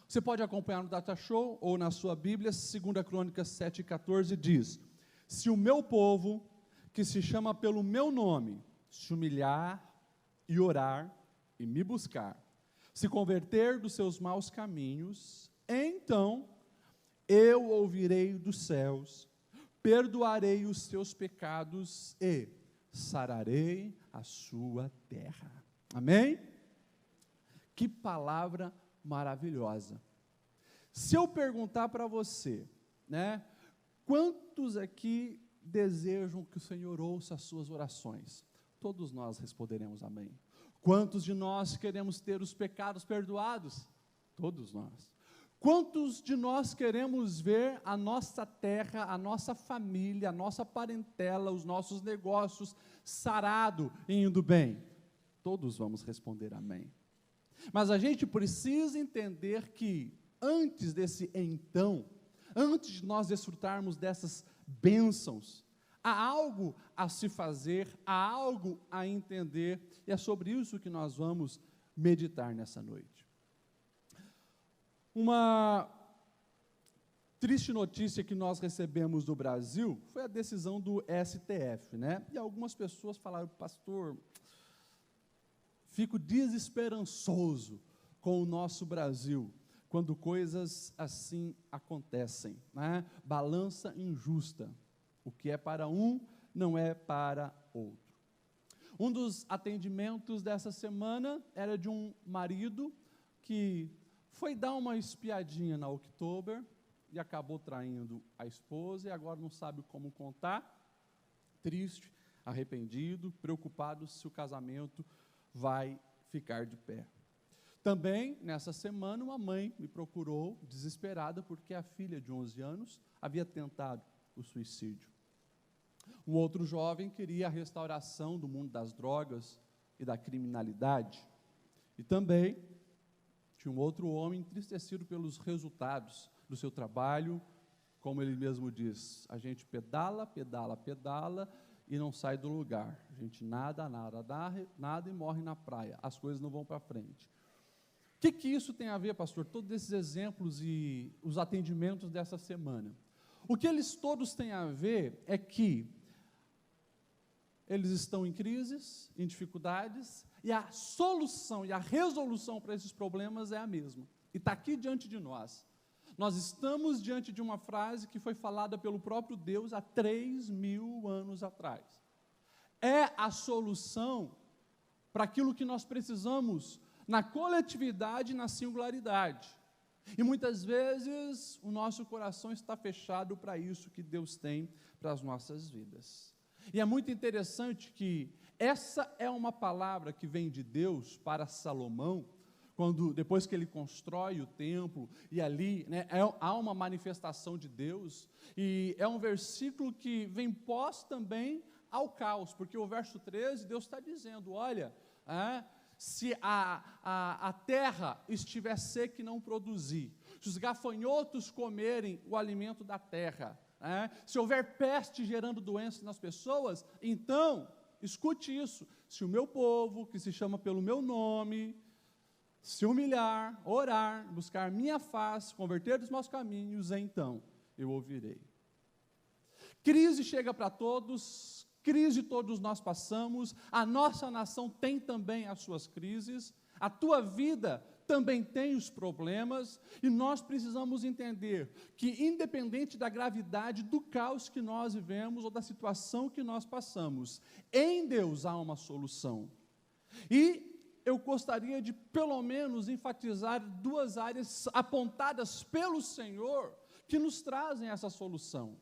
Você pode acompanhar no Data Show ou na sua Bíblia, 2 Crônicas 7,14 diz: se o meu povo, que se chama pelo meu nome, se humilhar e orar e me buscar, se converter dos seus maus caminhos, então eu ouvirei dos céus, perdoarei os seus pecados e sararei a sua terra. Amém? Que palavra maravilhosa. Se eu perguntar para você, né, quantos aqui desejam que o Senhor ouça as suas orações? Todos nós responderemos amém. Quantos de nós queremos ter os pecados perdoados? Todos nós. Quantos de nós queremos ver a nossa terra, a nossa família, a nossa parentela, os nossos negócios sarado e indo bem? Todos vamos responder amém. Mas a gente precisa entender que antes desse então, antes de nós desfrutarmos dessas bênçãos, há algo a se fazer, há algo a entender, e é sobre isso que nós vamos meditar nessa noite. Uma triste notícia que nós recebemos do Brasil foi a decisão do STF, né? E algumas pessoas falaram: pastor, fico desesperançoso com o nosso Brasil, quando coisas assim acontecem, né? Balança injusta, o que é para um, não é para outro. Um dos atendimentos dessa semana era de um marido que foi dar uma espiadinha na Oktober e acabou traindo a esposa e agora não sabe como contar, triste, arrependido, preocupado se o casamento vai ficar de pé. Também, nessa semana, uma mãe me procurou, desesperada, porque a filha de 11 anos havia tentado o suicídio. Um outro jovem queria a restauração do mundo das drogas e da criminalidade. E também tinha um outro homem entristecido pelos resultados do seu trabalho, como ele mesmo diz: a gente pedala, pedala, pedala e não sai do lugar. A gente nada e morre na praia. As coisas não vão para frente. O que isso tem a ver, pastor? Todos esses exemplos e os atendimentos dessa semana. O que eles todos têm a ver é que eles estão em crises, em dificuldades, e a solução e a resolução para esses problemas é a mesma. E está aqui diante de nós. Nós estamos diante de uma frase que foi falada pelo próprio Deus há 3.000 anos atrás. É a solução para aquilo que nós precisamos na coletividade e na singularidade. E muitas vezes o nosso coração está fechado para isso que Deus tem para as nossas vidas. E é muito interessante que essa é uma palavra que vem de Deus para Salomão, depois que ele constrói o templo, e ali, né, há uma manifestação de Deus, e é um versículo que vem pós também ao caos, porque o verso 13, Deus está dizendo: olha, se a terra estiver seca e não produzir, se os gafanhotos comerem o alimento da terra, se houver peste gerando doenças nas pessoas, então, escute isso: se o meu povo, que se chama pelo meu nome, se humilhar, orar, buscar minha face, converter dos maus caminhos, então eu ouvirei. Crise chega para todos, crise todos nós passamos, a nossa nação tem também as suas crises, a tua vida também tem os problemas, e nós precisamos entender que, independente da gravidade do caos que nós vivemos ou da situação que nós passamos, em Deus há uma solução. E eu gostaria de, pelo menos, enfatizar duas áreas apontadas pelo Senhor que nos trazem essa solução.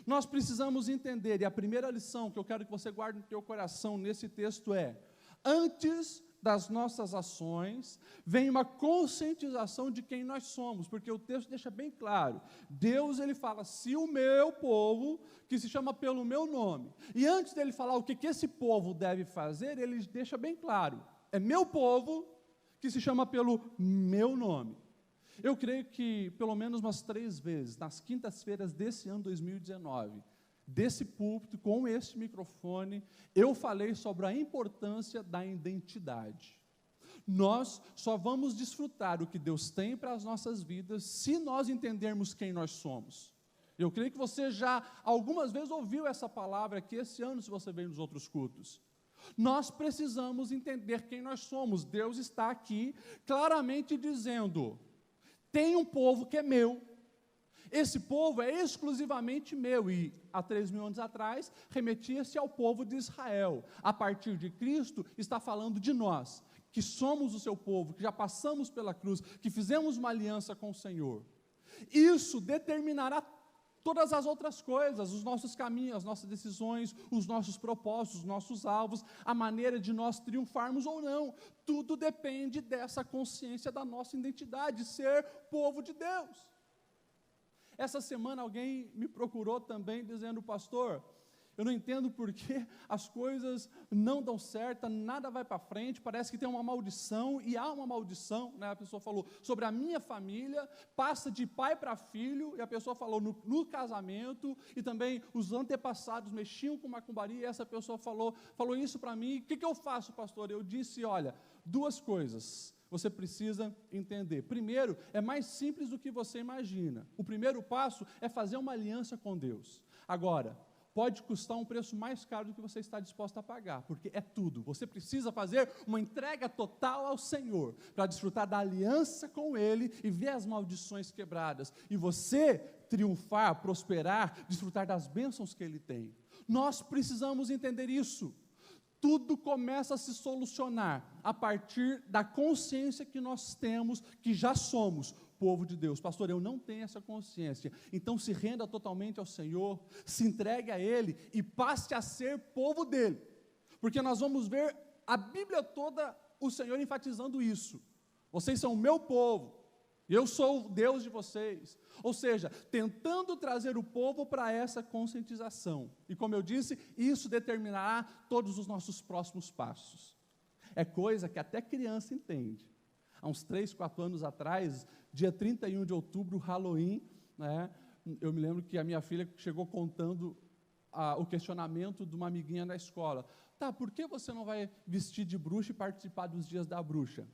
Nós precisamos entender, e a primeira lição que eu quero que você guarde no teu coração nesse texto é: antes das nossas ações, vem uma conscientização de quem nós somos, porque o texto deixa bem claro, Deus, ele fala: se o meu povo, que se chama pelo meu nome, e antes dele falar o que esse povo deve fazer, ele deixa bem claro, é meu povo, que se chama pelo meu nome. Eu creio que pelo menos umas 3 vezes, nas quintas-feiras desse ano 2019, desse púlpito, com este microfone, eu falei sobre a importância da identidade. Nós só vamos desfrutar o que Deus tem para as nossas vidas se nós entendermos quem nós somos. Eu creio que você já algumas vezes ouviu essa palavra aqui esse ano, se você veio nos outros cultos. Nós precisamos entender quem nós somos. Deus está aqui claramente dizendo: tem um povo que é meu. Esse povo é exclusivamente meu, e há 3.000 anos atrás remetia-se ao povo de Israel. A partir de Cristo está falando de nós, que somos o seu povo, que já passamos pela cruz, que fizemos uma aliança com o Senhor. Isso determinará todas as outras coisas, os nossos caminhos, as nossas decisões, os nossos propósitos, os nossos alvos, a maneira de nós triunfarmos ou não. Tudo depende dessa consciência da nossa identidade, ser povo de Deus. Essa semana alguém me procurou também dizendo: pastor, eu não entendo por que as coisas não dão certo, nada vai para frente, parece que tem uma maldição, e há uma maldição, né? A pessoa falou sobre a minha família, passa de pai para filho, e a pessoa falou no casamento, e também os antepassados mexiam com macumbaria, e essa pessoa falou isso para mim. O que eu faço, pastor? Eu disse: olha, duas coisas você precisa entender. Primeiro, é mais simples do que você imagina. O primeiro passo é fazer uma aliança com Deus. Agora, pode custar um preço mais caro do que você está disposto a pagar, porque é tudo. Você precisa fazer uma entrega total ao Senhor, para desfrutar da aliança com Ele e ver as maldições quebradas, e você triunfar, prosperar, desfrutar das bênçãos que Ele tem. Nós precisamos entender isso. Tudo começa a se solucionar a partir da consciência que nós temos, que já somos povo de Deus. Pastor, eu não tenho essa consciência. Então se renda totalmente ao Senhor, se entregue a Ele e passe a ser povo dEle. Porque nós vamos ver a Bíblia toda o Senhor enfatizando isso. Vocês são o meu povo, eu sou o Deus de vocês. Ou seja, tentando trazer o povo para essa conscientização. E como eu disse, isso determinará todos os nossos próximos passos. É coisa que até criança entende. Há uns 3, 4 anos atrás, dia 31 de outubro, Halloween, né, eu me lembro que a minha filha chegou contando o questionamento de uma amiguinha na escola. Tá, por que você não vai vestir de bruxa e participar dos dias da bruxa?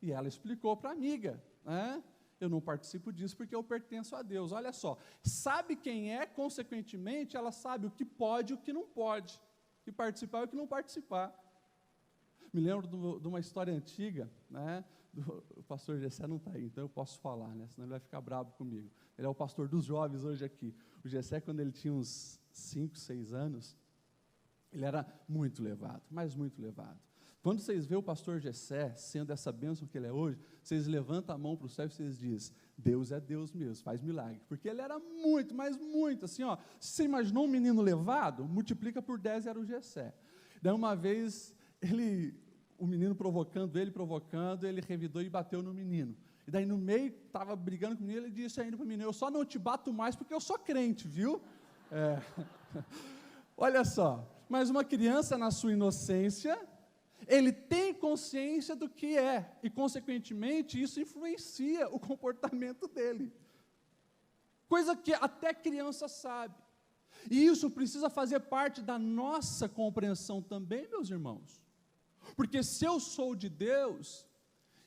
E ela explicou para a amiga, né? Eu não participo disso porque eu pertenço a Deus. Olha só, sabe quem é, consequentemente, ela sabe o que pode e o que não pode, o que participar e o que não participar. Me lembro de uma história antiga, né? O pastor Gessé não está aí, então eu posso falar, né? Senão ele vai ficar bravo comigo. Ele é o pastor dos jovens hoje aqui. O Gessé, quando ele tinha uns 5, 6 anos, ele era muito levado, mas muito levado. Quando vocês veem o pastor Gessé sendo essa bênção que ele é hoje, vocês levantam a mão para o céu e vocês dizem: Deus é Deus mesmo, faz milagre. Porque ele era muito, mas muito, assim, ó. Se você imaginou um menino levado, multiplica por 10, era o Gessé. Daí uma vez, o menino provocando, ele revidou e bateu no menino. E daí no meio, estava brigando com o menino, ele disse ainda para o menino: eu só não te bato mais porque eu sou crente, viu? Olha só, mas uma criança na sua inocência, ele tem consciência do que é, e consequentemente isso influencia o comportamento dele, coisa que até criança sabe, e isso precisa fazer parte da nossa compreensão também, meus irmãos, porque se eu sou de Deus,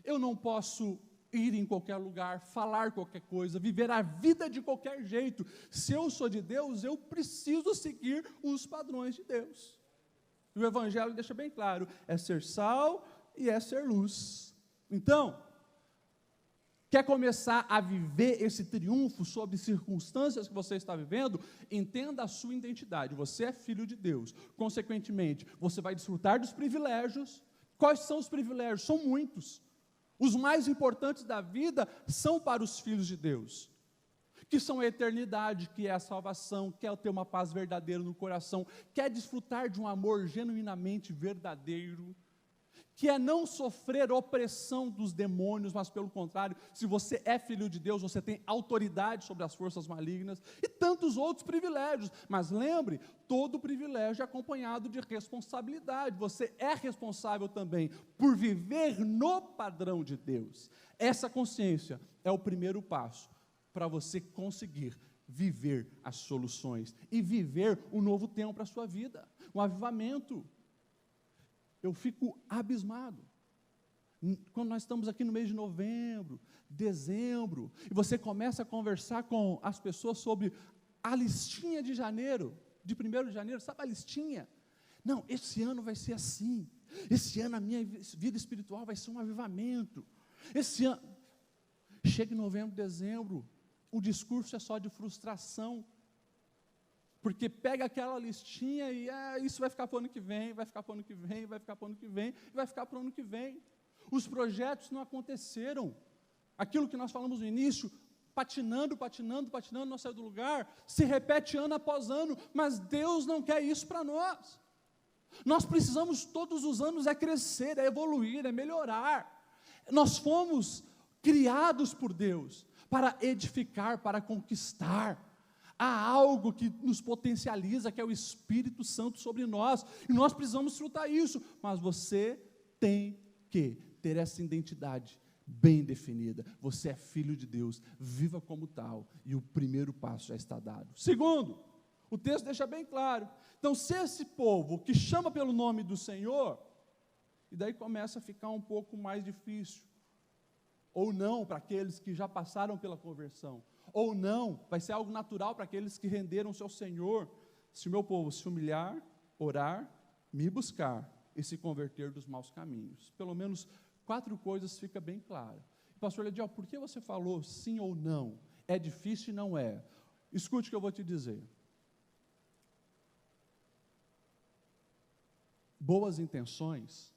eu não posso ir em qualquer lugar, falar qualquer coisa, viver a vida de qualquer jeito. Se eu sou de Deus, eu preciso seguir os padrões de Deus. O Evangelho deixa bem claro, é ser sal e é ser luz. Então, quer começar a viver esse triunfo sobre circunstâncias que você está vivendo? Entenda a sua identidade, você é filho de Deus, consequentemente, você vai desfrutar dos privilégios. Quais são os privilégios? São muitos. Os mais importantes da vida são para os filhos de Deus, que são a eternidade, que é a salvação, quer ter uma paz verdadeira no coração, quer desfrutar de um amor genuinamente verdadeiro, que é não sofrer opressão dos demônios, mas pelo contrário, se você é filho de Deus, você tem autoridade sobre as forças malignas, e tantos outros privilégios. Mas lembre, todo privilégio é acompanhado de responsabilidade. Você é responsável também por viver no padrão de Deus. Essa consciência é o primeiro passo para você conseguir viver as soluções e viver um novo tempo para a sua vida, um avivamento. Eu fico abismado. Quando nós estamos aqui no mês de novembro, dezembro, e você começa a conversar com as pessoas sobre a listinha de janeiro, de 1º de janeiro, sabe a listinha? Não, esse ano vai ser assim, esse ano a minha vida espiritual vai ser um avivamento, esse ano, chega em novembro, dezembro, o discurso é só de frustração, porque pega aquela listinha e isso vai ficar para o ano que vem, vai ficar para o ano que vem, vai ficar para o ano que vem, vai ficar para o ano que vem. Os projetos não aconteceram. Aquilo que nós falamos no início, patinando, não saiu do lugar, se repete ano após ano, mas Deus não quer isso para nós. Nós precisamos todos os anos crescer, evoluir, melhorar. Nós fomos criados por Deus para edificar, para conquistar. Há algo que nos potencializa, que é o Espírito Santo sobre nós, e nós precisamos desfrutar isso, mas você tem que ter essa identidade bem definida. Você é filho de Deus, viva como tal, e o primeiro passo já está dado. Segundo, o texto deixa bem claro, então se esse povo que chama pelo nome do Senhor, e daí começa a ficar um pouco mais difícil, ou não para aqueles que já passaram pela conversão, ou não, vai ser algo natural para aqueles que renderam-se ao Senhor, se o meu povo se humilhar, orar, me buscar e se converter dos maus caminhos. Pelo menos 4 coisas fica bem claro. Pastor Lediel, por que você falou sim ou não? É difícil e não é. Escute o que eu vou te dizer. Boas intenções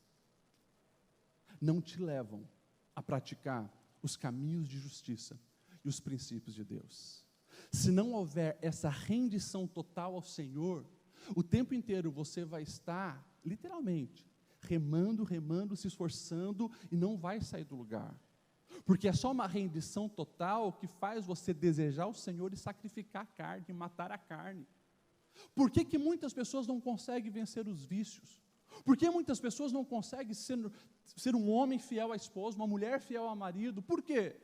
não te levam a praticar os caminhos de justiça e os princípios de Deus. Se não houver essa rendição total ao Senhor, o tempo inteiro você vai estar, literalmente, remando, se esforçando e não vai sair do lugar. Porque é só uma rendição total que faz você desejar o Senhor e sacrificar a carne, matar a carne. Por que muitas pessoas não conseguem vencer os vícios? Por que muitas pessoas não conseguem ser um homem fiel à esposa, uma mulher fiel ao marido? Por quê?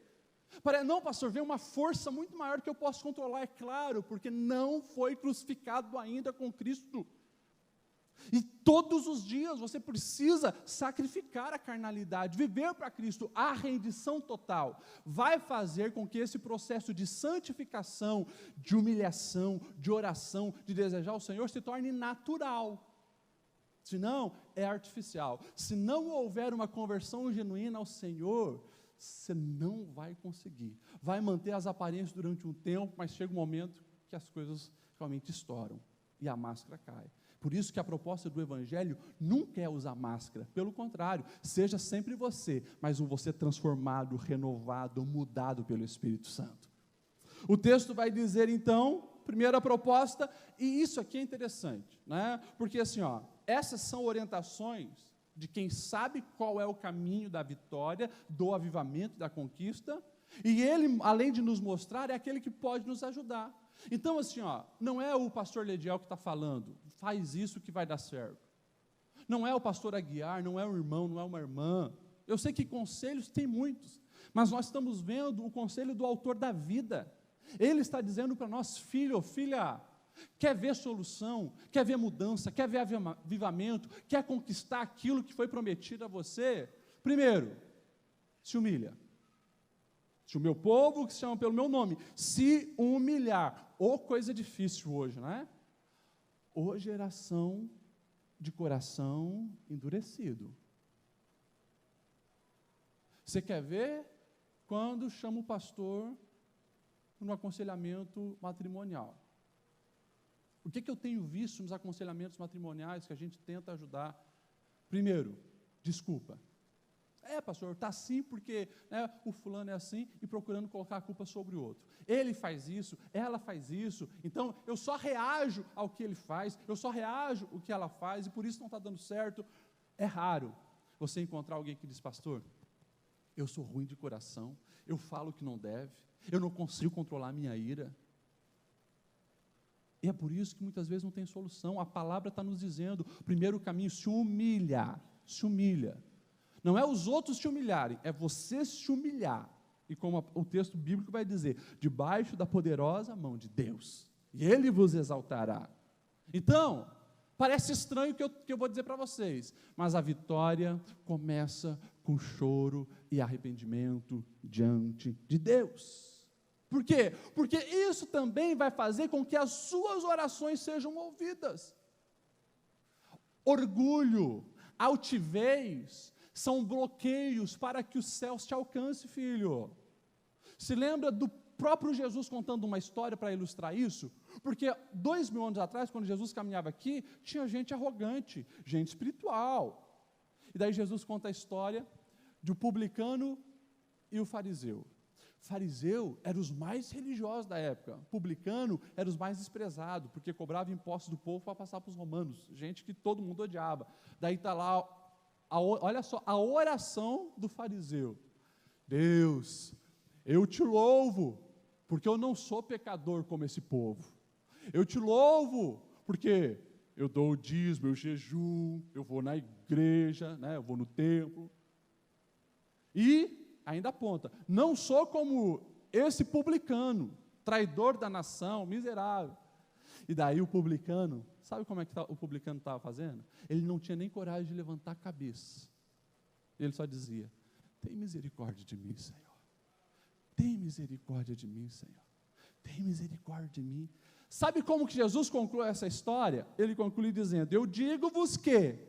Não, pastor, vem uma força muito maior que eu posso controlar, é claro, porque não foi crucificado ainda com Cristo. E todos os dias você precisa sacrificar a carnalidade, viver para Cristo. A rendição total vai fazer com que esse processo de santificação, de humilhação, de oração, de desejar o Senhor se torne natural. Senão, é artificial. Se não houver uma conversão genuína ao Senhor, você não vai conseguir. Vai manter as aparências durante um tempo, mas chega um momento que as coisas realmente estouram e a máscara cai. Por isso que a proposta do Evangelho nunca é usar máscara. Pelo contrário, seja sempre você, mas um você transformado, renovado, mudado pelo Espírito Santo. O texto vai dizer então, primeira proposta, e isso aqui é interessante, né? Porque assim, essas são orientações de quem sabe qual é o caminho da vitória, do avivamento, da conquista, e ele, além de nos mostrar, é aquele que pode nos ajudar. Então, assim, não é o pastor Lediel que está falando, faz isso que vai dar certo. Não é o pastor Aguiar, não é um irmão, não é uma irmã. Eu sei que conselhos tem muitos, mas nós estamos vendo o conselho do autor da vida. Ele está dizendo para nós, filho, filha, quer ver solução, quer ver mudança, quer ver avivamento, quer conquistar aquilo que foi prometido a você? Primeiro, se humilha. Se o meu povo, que se chama pelo meu nome, se humilhar. Ô, coisa difícil hoje, não é? Ô, geração de coração endurecido. Você quer ver? Quando chama o pastor no aconselhamento matrimonial. O que eu tenho visto nos aconselhamentos matrimoniais que a gente tenta ajudar? Primeiro, desculpa. Pastor, está assim porque o fulano é assim e procurando colocar a culpa sobre o outro. Ele faz isso, ela faz isso, então eu só reajo ao que ele faz, eu só reajo ao que ela faz e por isso não está dando certo. É raro você encontrar alguém que diz, pastor, eu sou ruim de coração, eu falo o que não deve, eu não consigo controlar a minha ira. E é por isso que muitas vezes não tem solução. A palavra está nos dizendo, primeiro caminho, se humilha. Não é os outros te humilharem, é você se humilhar. E como o texto bíblico vai dizer, debaixo da poderosa mão de Deus, e Ele vos exaltará. Então, parece estranho o que eu vou dizer para vocês, mas a vitória começa com choro e arrependimento diante de Deus. Por quê? Porque isso também vai fazer com que as suas orações sejam ouvidas. Orgulho, altivez, são bloqueios para que os céus te alcance, filho. Se lembra do próprio Jesus contando uma história para ilustrar isso? Porque 2000 anos atrás, quando Jesus caminhava aqui, tinha gente arrogante, gente espiritual. E daí Jesus conta a história do publicano e o fariseu. Fariseu eram os mais religiosos da época, publicano eram os mais desprezados, porque cobrava impostos do povo para passar para os romanos, gente que todo mundo odiava. Daí está lá, olha só, a oração do fariseu: Deus, eu te louvo, porque eu não sou pecador como esse povo. Eu te louvo, porque eu dou o dízimo, eu jejum, eu vou na igreja, né, eu vou no templo. E ainda aponta: não sou como esse publicano, traidor da nação, miserável. E daí o publicano, sabe como é que o publicano estava fazendo? Ele não tinha nem coragem de levantar a cabeça. Ele só dizia: tem misericórdia de mim, Senhor. Tem misericórdia de mim, Senhor. Tem misericórdia de mim. Sabe como que Jesus conclui essa história? Ele conclui dizendo: eu digo-vos que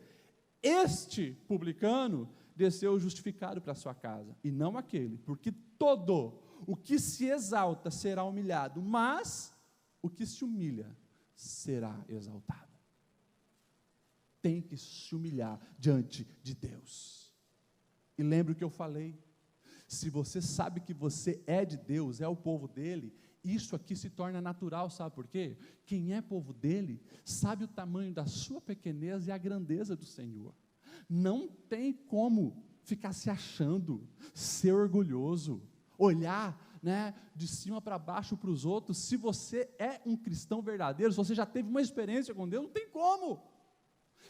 este publicano desceu justificado para a sua casa, e não aquele, porque todo o que se exalta será humilhado, mas o que se humilha será exaltado. Tem que se humilhar diante de Deus. E lembra o que eu falei? Se você sabe que você é de Deus, é o povo dele, isso aqui se torna natural, sabe por quê? Quem é povo dele, sabe o tamanho da sua pequenez e a grandeza do Senhor. Não tem como ficar se achando, ser orgulhoso, olhar, né, de cima para baixo para os outros. Se você é um cristão verdadeiro, se você já teve uma experiência com Deus, não tem como.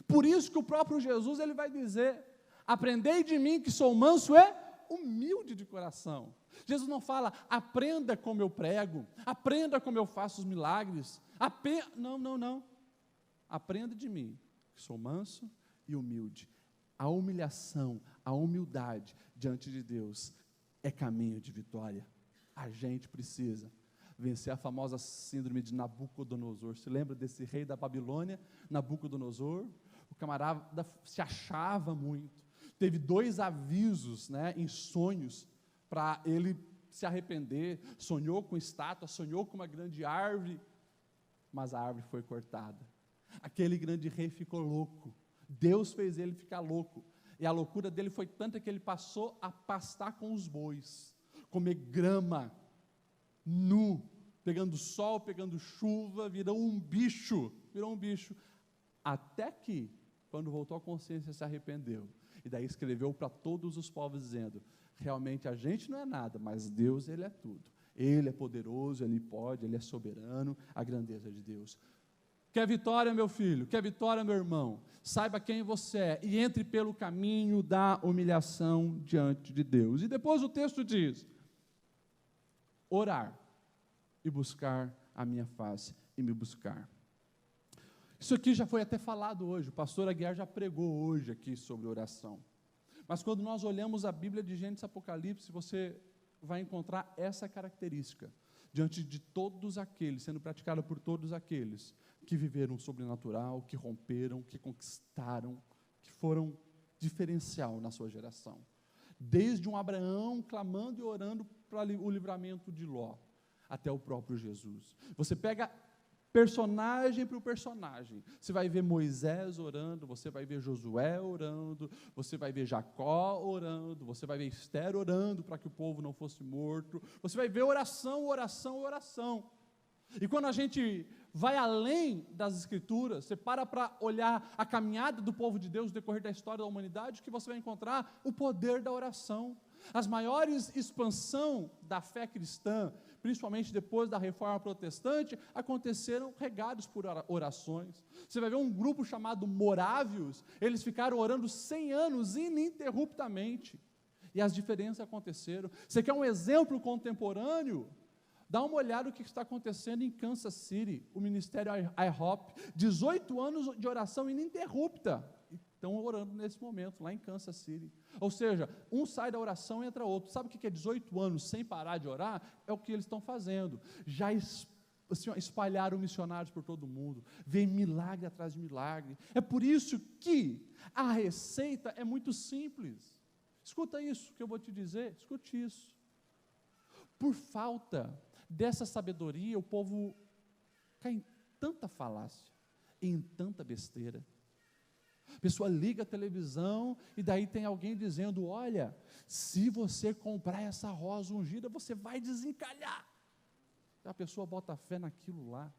Por isso que o próprio Jesus, ele vai dizer: aprendei de mim que sou manso e humilde de coração. Jesus não fala: aprenda como eu prego, aprenda como eu faço os milagres, não. Aprenda de mim, que sou manso e humilde. A humilhação, a humildade diante de Deus é caminho de vitória. A gente precisa vencer a famosa síndrome de Nabucodonosor. Se lembra desse rei da Babilônia, Nabucodonosor? O camarada se achava muito. Teve 2 avisos, né, em sonhos, para ele se arrepender. Sonhou com estátua, sonhou com uma grande árvore, mas a árvore foi cortada. Aquele grande rei ficou louco. Deus fez ele ficar louco, e a loucura dele foi tanta que ele passou a pastar com os bois, comer grama, nu, pegando sol, pegando chuva, virou um bicho, até que, quando voltou à consciência, se arrependeu, e daí escreveu para todos os povos, dizendo: realmente a gente não é nada, mas Deus, ele é tudo, ele é poderoso, ele pode, ele é soberano, a grandeza de Deus. Quer vitória, meu filho? Quer vitória, meu irmão? Saiba quem você é e entre pelo caminho da humilhação diante de Deus. E depois o texto diz: orar e buscar a minha face e me buscar. Isso aqui já foi até falado hoje, o pastor Aguiar já pregou hoje aqui sobre oração. Mas quando nós olhamos a Bíblia de Gênesis e Apocalipse, você vai encontrar essa característica, diante de todos aqueles, sendo praticada por todos aqueles que viveram o sobrenatural, que romperam, que conquistaram, que foram diferencial na sua geração. Desde um Abraão clamando e orando para o livramento de Ló, até o próprio Jesus. Você pega personagem por personagem, você vai ver Moisés orando, você vai ver Josué orando, você vai ver Jacó orando, você vai ver Esther orando para que o povo não fosse morto, você vai ver oração. E quando a gente vai além das Escrituras, você para olhar a caminhada do povo de Deus no decorrer da história da humanidade, que você vai encontrar o poder da oração. As maiores expansão da fé cristã, principalmente depois da Reforma Protestante, aconteceram regados por orações. Você vai ver um grupo chamado Morávios, eles ficaram orando 100 anos ininterruptamente, e as diferenças aconteceram. Você quer um exemplo contemporâneo? Dá uma olhada no que está acontecendo em Kansas City, o ministério IHOP, 18 anos de oração ininterrupta. estão orando nesse momento, lá em Kansas City. Ou seja, um sai da oração e entra outro. Sabe o que é 18 anos sem parar de orar? É o que eles estão fazendo. Já assim, espalharam missionários por todo mundo. Vem milagre atrás de milagre. É por isso que a receita é muito simples. Escuta isso que eu vou te dizer, escute isso. Por falta dessa sabedoria, o povo cai em tanta falácia, em tanta besteira. A pessoa liga a televisão e daí tem alguém dizendo, olha, se você comprar essa rosa ungida, você vai desencalhar. A pessoa bota fé naquilo lá.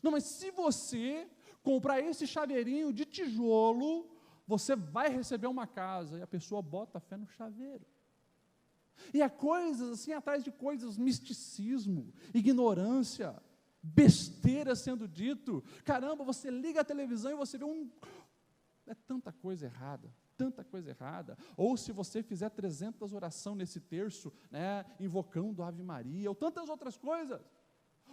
Não, mas se você comprar esse chaveirinho de tijolo, você vai receber uma casa. E a pessoa bota fé no chaveiro. E é coisas assim, atrás de coisas, misticismo, ignorância, besteira sendo dito. Caramba, você liga a televisão e você vê é tanta coisa errada, tanta coisa errada. Ou se você fizer 300 orações nesse terço, né, invocando a Ave Maria, ou tantas outras coisas.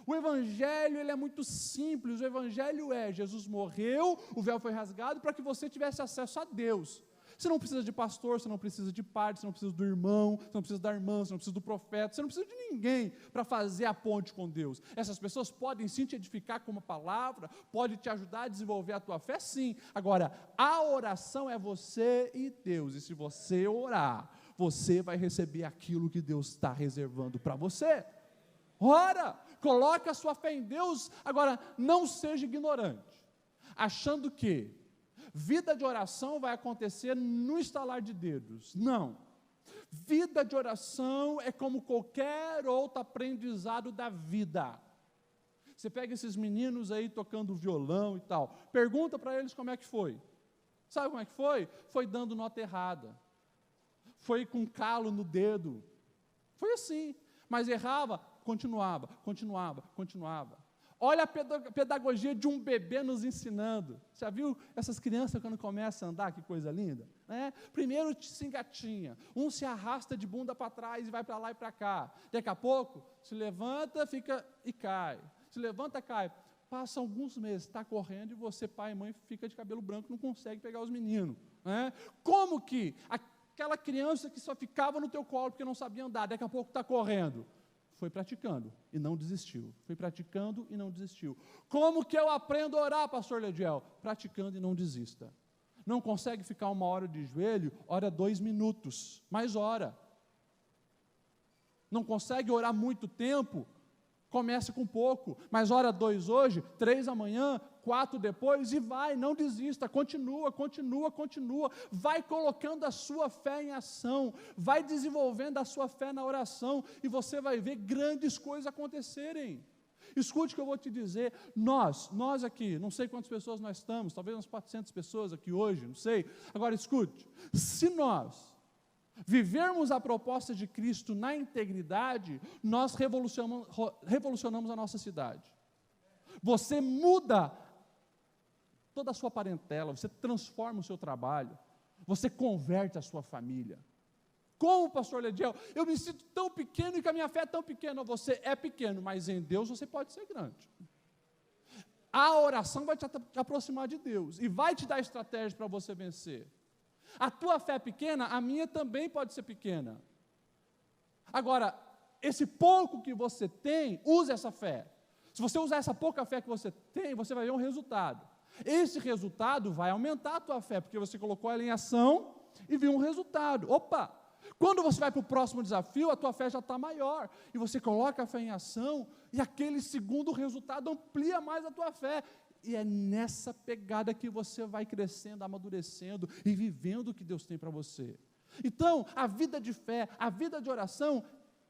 O Evangelho, ele é muito simples. O Evangelho é, Jesus morreu, o véu foi rasgado para que você tivesse acesso a Deus. Você não precisa de pastor, você não precisa de padre, você não precisa do irmão, você não precisa da irmã, você não precisa do profeta, você não precisa de ninguém para fazer a ponte com Deus. Essas pessoas podem sim te edificar com uma palavra, podem te ajudar a desenvolver a tua fé, sim. Agora, a oração é você e Deus, e se você orar, você vai receber aquilo que Deus está reservando para você. Ora, coloque a sua fé em Deus. Agora, não seja ignorante, achando que vida de oração vai acontecer no estalar de dedos. Não. Vida de oração é como qualquer outro aprendizado da vida. Você pega esses meninos aí tocando violão e tal, pergunta para eles como é que foi. Sabe como é que foi? Foi dando nota errada. Foi com calo no dedo. Foi assim. Mas errava, continuava. Olha a pedagogia de um bebê nos ensinando. Já viu essas crianças quando começam a andar? Que coisa linda, né? Primeiro se engatinha, um se arrasta de bunda para trás e vai para lá e para cá. Daqui a pouco, se levanta, fica e cai. Se levanta, cai. Passa alguns meses, está correndo e você, pai e mãe, fica de cabelo branco, não consegue pegar os meninos, né? Como que aquela criança que só ficava no teu colo porque não sabia andar, daqui a pouco está correndo? Foi praticando e não desistiu. Foi praticando e não desistiu. Como que eu aprendo a orar, pastor Lediel? Praticando e não desista. Não consegue ficar 1 hora de joelho? Ora 2 minutos, mais ora. Não consegue orar muito tempo? Comece com pouco, mas ora 2 hoje, 3 amanhã, 4 depois, e vai, não desista, continua, vai colocando a sua fé em ação, vai desenvolvendo a sua fé na oração, e você vai ver grandes coisas acontecerem. Escute o que eu vou te dizer, nós aqui, não sei quantas pessoas nós estamos, talvez umas 400 pessoas aqui hoje, não sei, agora escute, se nós vivermos a proposta de Cristo na integridade, nós revolucionamos a nossa cidade. Você muda toda a sua parentela, você transforma o seu trabalho, você converte a sua família. Como, pastor Lediel? Eu me sinto tão pequeno e que a minha fé é tão pequena. Você é pequeno, mas em Deus você pode ser grande. A oração vai te aproximar de Deus e vai te dar estratégia para você vencer. A tua fé é pequena, a minha também pode ser pequena. Agora, esse pouco que você tem, use essa fé. Se você usar essa pouca fé que você tem, você vai ver um resultado. Esse resultado vai aumentar a tua fé, porque você colocou ela em ação e viu um resultado. Opa! Quando você vai para o próximo desafio, a tua fé já está maior. E você coloca a fé em ação, e aquele segundo resultado amplia mais a tua fé. E é nessa pegada que você vai crescendo, amadurecendo e vivendo o que Deus tem para você. Então, a vida de fé, a vida de oração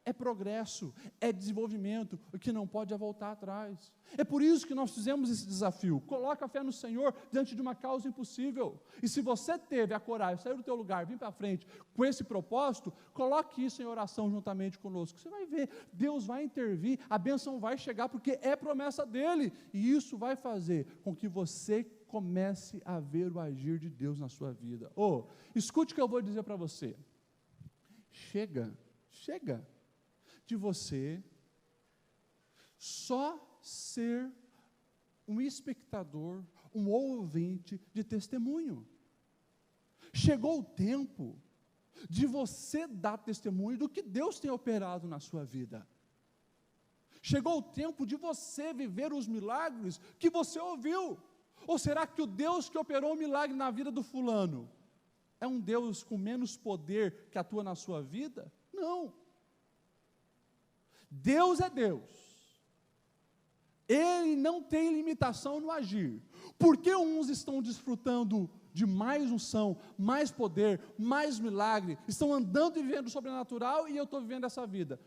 é progresso, é desenvolvimento, o que não pode é voltar atrás. É por isso que nós fizemos esse desafio. Coloca a fé no Senhor diante de uma causa impossível. E se você teve a coragem, sair do teu lugar, vir para frente com esse propósito, coloque isso em oração juntamente conosco. Você vai ver, Deus vai intervir, a bênção vai chegar, porque é promessa dEle. E isso vai fazer com que você comece a ver o agir de Deus na sua vida. Escute o que eu vou dizer para você. Chega de você só ser um espectador, um ouvinte de testemunho. Chegou o tempo de você dar testemunho do que Deus tem operado na sua vida. Chegou o tempo de você viver os milagres que você ouviu. Ou será que o Deus que operou o milagre na vida do fulano é um Deus com menos poder que atua na sua vida? Não. Deus é Deus. Ele não tem limitação no agir. Porque uns estão desfrutando de mais unção, mais poder, mais milagre, estão andando e vivendo o sobrenatural, e eu estou vivendo essa vida?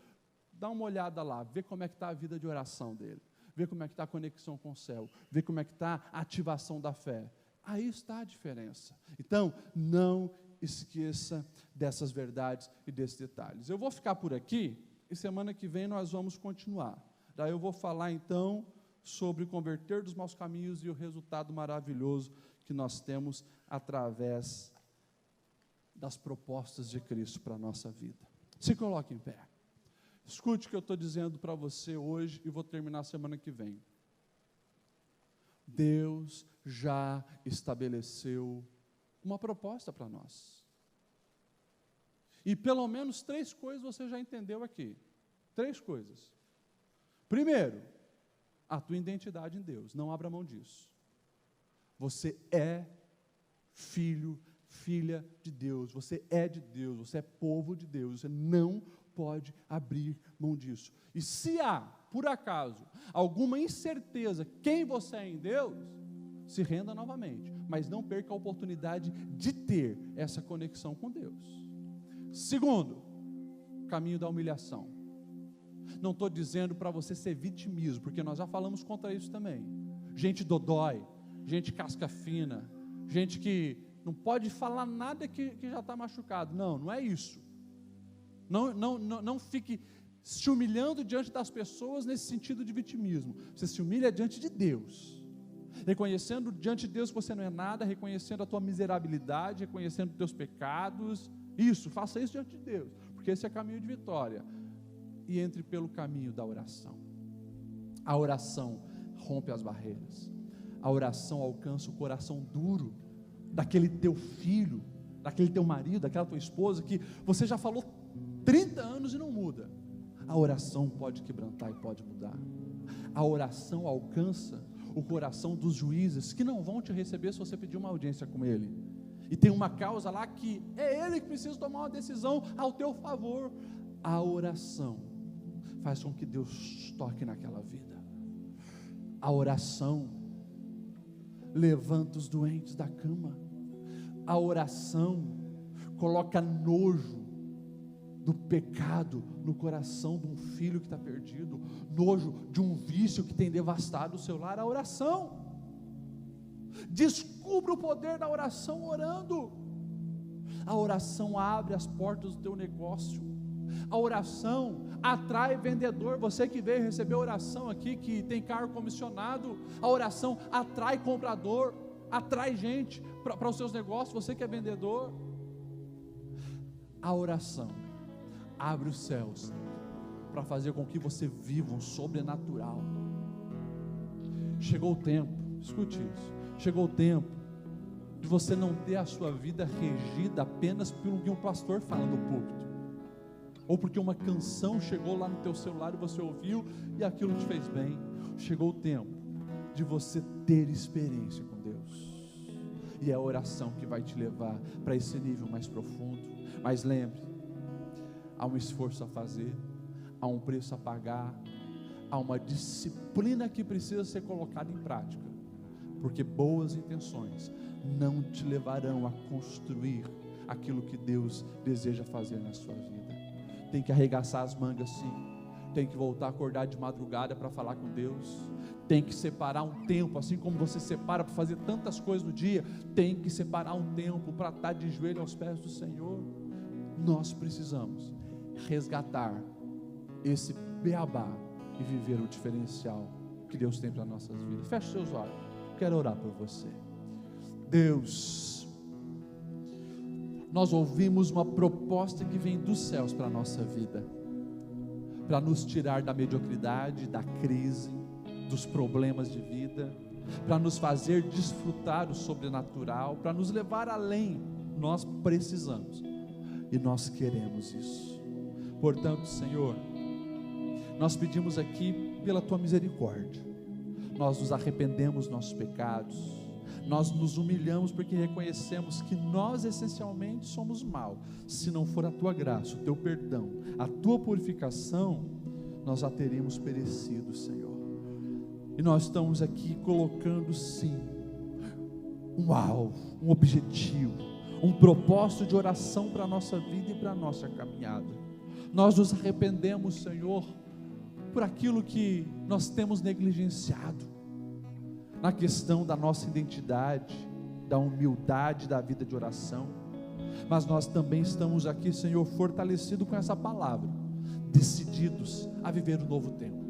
Dá uma olhada lá, vê como é que está a vida de oração dele, vê como é que está a conexão com o céu, vê como é que está a ativação da fé. Aí está a diferença. Então, não esqueça dessas verdades e desses detalhes. Eu vou ficar por aqui, e semana que vem nós vamos continuar. Daí eu vou falar então sobre converter dos maus caminhos e o resultado maravilhoso que nós temos através das propostas de Cristo para a nossa vida. Se coloque em pé. Escute o que eu estou dizendo para você hoje e vou terminar semana que vem. Deus já estabeleceu uma proposta para nós. E pelo menos 3 coisas você já entendeu aqui. 3 coisas. Primeiro, a tua identidade em Deus. Não abra mão disso. Você é filho, filha de Deus. Você é de Deus. Você é povo de Deus. Você não pode abrir mão disso. E se há, por acaso, alguma incerteza quem você é em Deus, se renda novamente, mas não perca a oportunidade de ter essa conexão com Deus. Segundo, caminho da humilhação. Não estou dizendo para você ser vitimismo, porque nós já falamos contra isso também. Gente dodói, gente casca fina, gente que não pode falar nada que já está machucado. Não é isso. Não fique se humilhando diante das pessoas nesse sentido de vitimismo. Você se humilha diante de Deus, reconhecendo diante de Deus que você não é nada, reconhecendo a tua miserabilidade, reconhecendo os teus pecados. Isso, faça isso diante de Deus, porque esse é caminho de vitória. E entre pelo caminho da oração. A oração rompe as barreiras. A oração alcança o coração duro daquele teu filho, daquele teu marido, daquela tua esposa que você já falou 30 anos e não muda. A oração pode quebrantar e pode mudar. A oração alcança o coração dos juízes que não vão te receber se você pedir uma audiência com ele. E tem uma causa lá que é ele que precisa tomar uma decisão ao teu favor. A oração faz com que Deus toque naquela vida. A oração levanta os doentes da cama. A oração coloca nojo do pecado no coração de um filho que está perdido, nojo de um vício que tem devastado o seu lar. A oração. Descubra o poder da oração orando. A oração abre as portas do teu negócio. A oração atrai vendedor. Você que veio receber oração aqui, que tem cargo comissionado, a oração atrai comprador, atrai gente para os seus negócios. Você que é vendedor, a oração abre os céus para fazer com que você viva um sobrenatural. Chegou o tempo, escute isso, chegou o tempo de você não ter a sua vida regida apenas pelo que um pastor fala no púlpito, ou porque uma canção chegou lá no teu celular e você ouviu e aquilo te fez bem. Chegou o tempo de você ter experiência com Deus, e é a oração que vai te levar para esse nível mais profundo. Mas lembre, há um esforço a fazer, há um preço a pagar, há uma disciplina que precisa ser colocada em prática, porque boas intenções não te levarão a construir aquilo que Deus deseja fazer na sua vida. Tem que arregaçar as mangas, sim. Tem que voltar a acordar de madrugada para falar com Deus. Tem que separar um tempo, assim como você separa para fazer tantas coisas no dia. Tem que separar um tempo para estar de joelho aos pés do Senhor. Nós precisamos resgatar esse beabá e viver o diferencial que Deus tem para nossas vidas. Feche seus olhos. Quero orar por você. Deus, nós ouvimos uma proposta que vem dos céus para a nossa vida, para nos tirar da mediocridade, da crise, dos problemas de vida, para nos fazer desfrutar do sobrenatural, para nos levar além Nós precisamos e nós queremos isso. Portanto, Senhor, nós pedimos aqui pela tua misericórdia. Nós nos arrependemos dos nossos pecados, nós nos humilhamos porque reconhecemos que nós essencialmente somos mal. Se não for a tua graça, o teu perdão, a tua purificação, nós já teríamos perecido, Senhor. E nós estamos aqui colocando sim um alvo, um objetivo, um propósito de oração para a nossa vida e para a nossa caminhada. Nós nos arrependemos, Senhor, por aquilo que nós temos negligenciado, na questão da nossa identidade, da humildade, da vida de oração. Mas nós também estamos aqui, Senhor, fortalecidos com essa palavra, decididos a viver um novo tempo.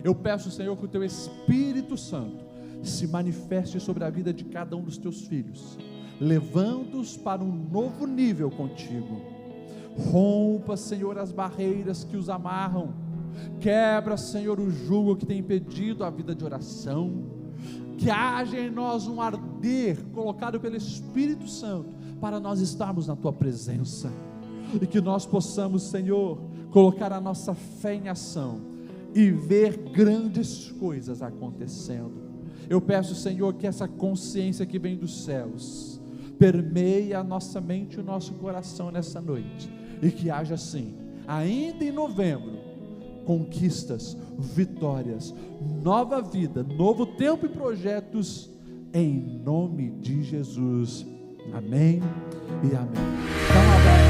Eu peço, Senhor, que o teu Espírito Santo se manifeste sobre a vida de cada um dos teus filhos, levando-os para um novo nível contigo. Rompa, Senhor, as barreiras que os amarram, quebra, Senhor, o jugo que tem impedido a vida de oração, que haja em nós um arder colocado pelo Espírito Santo, para nós estarmos na tua presença, e que nós possamos, Senhor, colocar a nossa fé em ação, e ver grandes coisas acontecendo. Eu peço, Senhor, que essa consciência que vem dos céus, permeie a nossa mente e o nosso coração nessa noite, e que haja assim, ainda em novembro, conquistas, vitórias, nova vida, novo tempo e projetos, em nome de Jesus, amém e amém. Então,